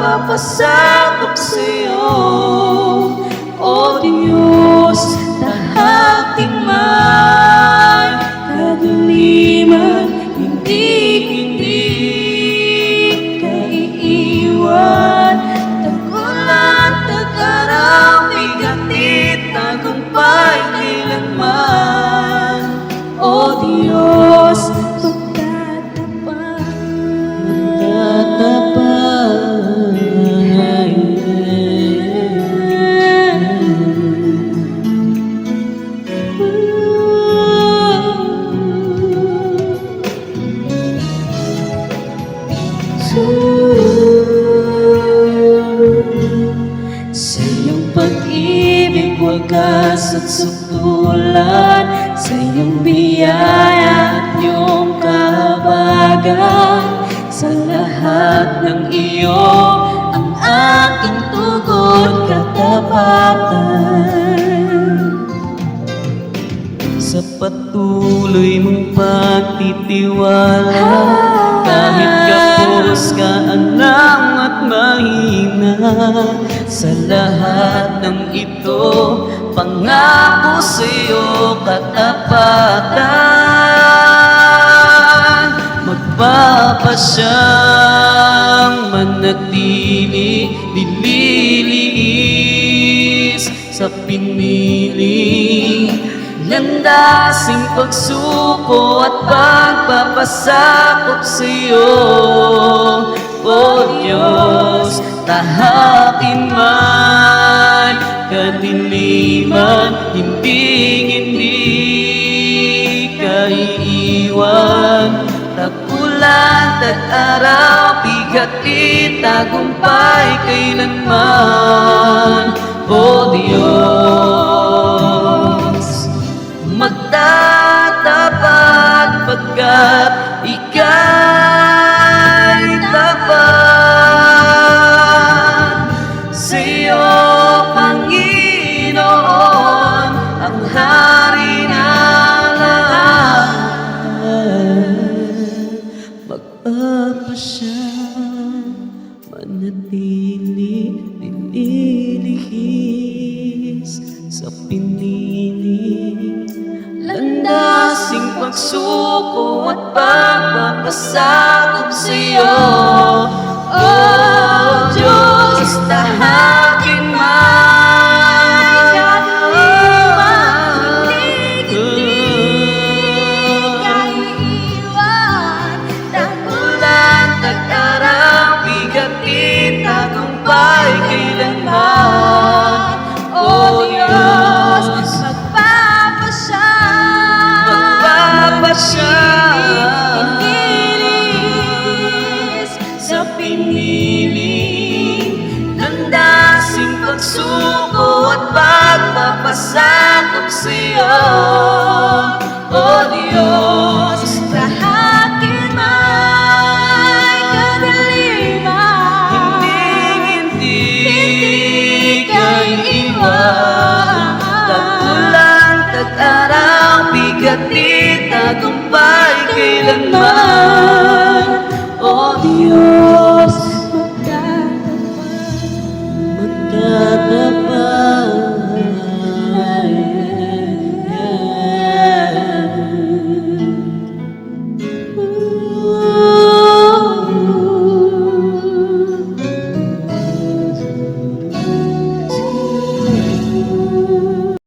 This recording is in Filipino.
magpapasakop sa'yo. O Diyos, tahaking may kadiliman, hindi ka iiwan. Tag-ulan, tag-araw, bigatid, tagumpay kailanman. O Diyos, magtatapat, sa iyong pag-ibig, wagas at sutulan, sa iyong biyaya at iyong kahabagan, sa lahat ng iyo ang aking tugon, katapatan. Sa patuloy mong pagtitiwala, kahit kapos ka alam at mahina, sa lahat ng ito pangako sa'yo katapatan. Magpapasyang manatili, nililiis sa pinili, landasing pagsuko at pagpapasakop sa'yo. O Diyos, tahakin man kadiliman, hindi ka iiwan. Tag-ulan, tag-araw, bigatid, tagumpay kailanman. O Diyos, magtatapat pagkat ika'y tapat. Sa'yo, Panginoon, ang hari na lahat. Magpapasyang manatili, nililihis sa pinili, landasing pagsuko at pagpapasakop sa'yo. O Diyos, tahakin man kadiliman, hindi ka iiwan. Tag-ulan, tag-araw, bigatid, tagumpay kailanman. O Diyos, magpapasyang sa pinili, landasing pagsuko at pagpapasakop sa'yo. O Diyos, tahakin may kadiliman, hindi ka iiwan. Tag-ulan, tag-araw, bigatid, tagumpay kailanman.